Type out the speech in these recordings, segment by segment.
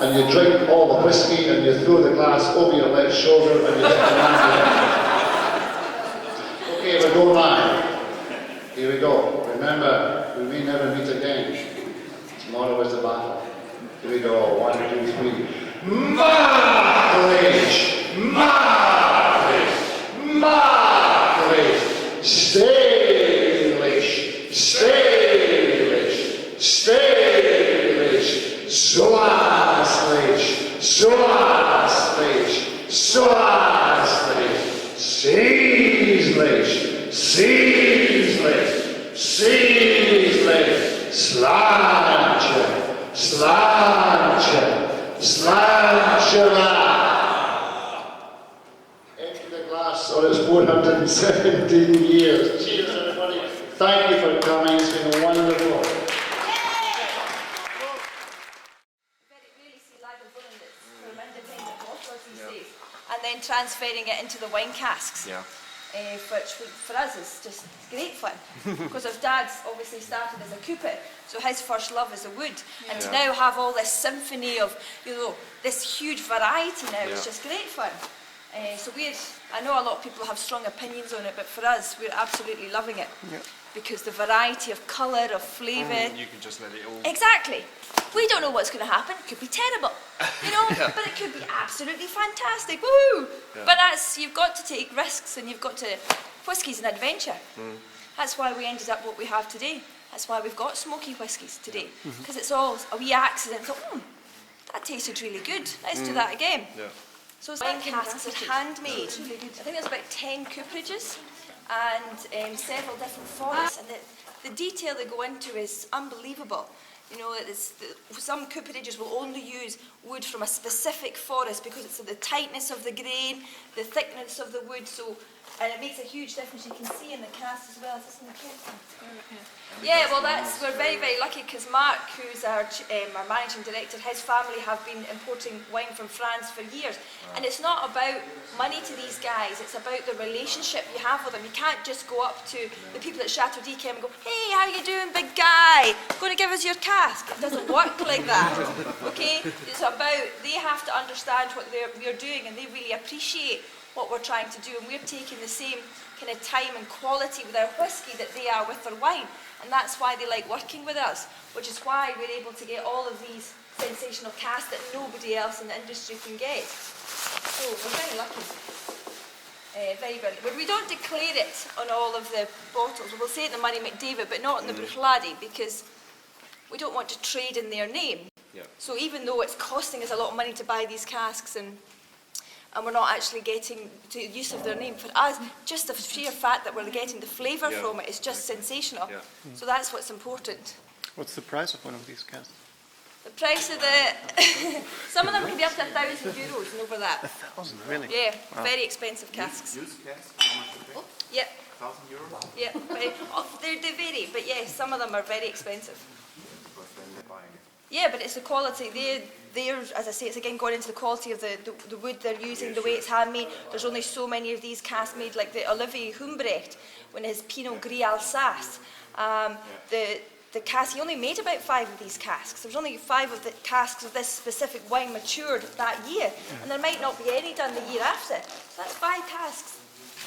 and you drink all the whiskey and you throw the glass over your left shoulder and you hit the man. Okay, we're going live. Here we go. Remember, we may never meet again. Tomorrow is the battle. Here we go. 1, 2, 3. Marvelous! Marvelous! Marvelous! Stylish! Stylish! Stylish! Soaslish! Soaslish! Soaslish! Seaslish! Seaslish! Seaslish! Slancher! Slancher! Slancher! Empty the glass on its 417 years. Cheers, everybody. Thank you for coming. It's been wonderful. And then transferring it into the wine casks. Yeah. Which for us is just great fun. Because our dad's obviously started as a cooper, so his first love is the wood. And to now have all this symphony of, this huge variety now is just great fun. So I know a lot of people have strong opinions on it, but for us, we're absolutely loving it. Yeah. Because the variety of colour, of flavour. You can just let it all... Exactly. We don't know what's going to happen. It could be terrible, but it could be absolutely fantastic. Woohoo! Yeah. But you've got to take risks, and you've got to... Whiskey's an adventure. That's why we ended up what we have today. That's why we've got smoky whiskies today. Because it's all a wee accident. Thought, that tasted really good. Let's do that again. Yeah. So wine casks are handmade. I think there's about 10 cooperages and several different forests. And the detail they go into is unbelievable. Some cooperages will only use wood from a specific forest because it's the tightness of the grain, the thickness of the wood, and it makes a huge difference. You can see in the cast as well. Is this in the cast? Yeah, well, we're very, very lucky because Mark, who's our managing director, his family have been importing wine from France for years. And it's not about money to these guys, it's about the relationship you have with them. You can't just go up to the people at Chateau d'Yquem and go, hey, how you doing, big guy? Going to give us your cask? It doesn't work like that, okay? It's about, they have to understand what we're doing, and they really appreciate what we're trying to do, and we're taking the same kind of time and quality with our whiskey that they are with their wine, and that's why they like working with us, which is why we're able to get all of these sensational casks that nobody else in the industry can get. So we're very lucky. Very, very. But we don't declare it on all of the bottles. We'll say it in the Murray McDavid, but not in the Bruichladdich, because we don't want to trade in their name. Yeah. So even though it's costing us a lot of money to buy these casks and we're not actually getting the use of their name, for us, just the sheer fact that we're getting the flavour from it is just sensational. Yeah. So that's what's important. What's the price of one of these casks? The price of some of them can be up to €1,000 and over that. 1,000, really? Yeah, wow. Very expensive casks. Used casks? How much are they? Yeah. €1,000? Yeah, they vary, but yeah, some of them are very expensive. Yeah, but it's the quality. They're, as I say, it's again going into the quality of the wood they're using, the way it's handmade. There's only so many of these casks made, like the Olivier Humbrecht, when his Pinot Gris Alsace. The cask, he only made about 5 of these casks. There was only 5 of the casks of this specific wine matured that year, and there might not be any done the year after. So that's 5 casks.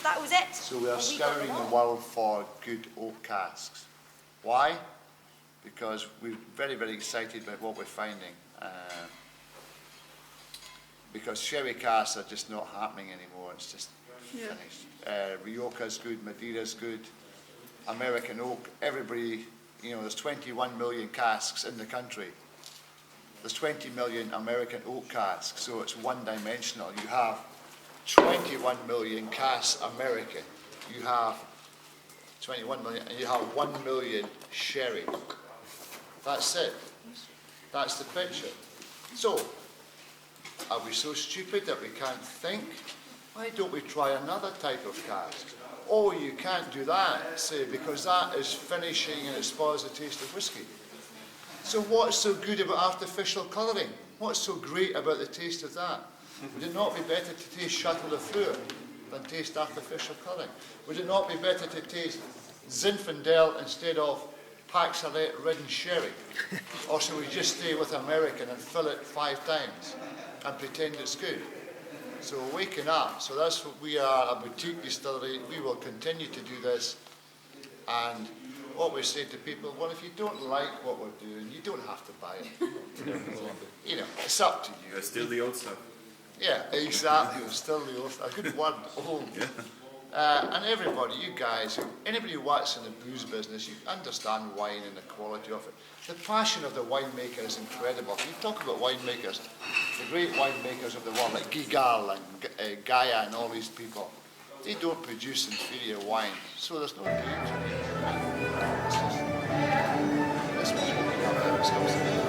That was it. So we are scouring the world for good oak casks. Why? Because we're very, very excited about what we're finding. Because sherry casks are just not happening anymore. It's just finished. Rioja's good, Madeira's good, American oak. Everybody, there's 21 million casks in the country. There's 20 million American oak casks, so it's one-dimensional. You have 21 million casks American. You have 21 million, and you have 1 million sherry. That's it. That's the picture. So, are we so stupid that we can't think? Why don't we try another type of cask? Oh, you can't do that, say, because that is finishing and it spoils the taste of whiskey. So what's so good about artificial colouring? What's so great about the taste of that? Would it not be better to taste Chateau Lafleur than taste artificial colouring? Would it not be better to taste Zinfandel instead of packs of red and sherry? Or should we just stay with American and fill it 5 times and pretend it's good? So waking up, so that's what we are, a boutique distillery. We will continue to do this. And what we say to people, well, if you don't like what we're doing, you don't have to buy it. You know, it's up to you. It's still the old stuff. Yeah, exactly. It's still the old, a good word, old. And everybody, you guys, anybody who works in the booze business, you understand wine and the quality of it. The passion of the winemaker is incredible. If you talk about winemakers, the great winemakers of the world, like Gigal and Gaia and all these people, they don't produce inferior wine, so there's no danger. This was what we have ourselves.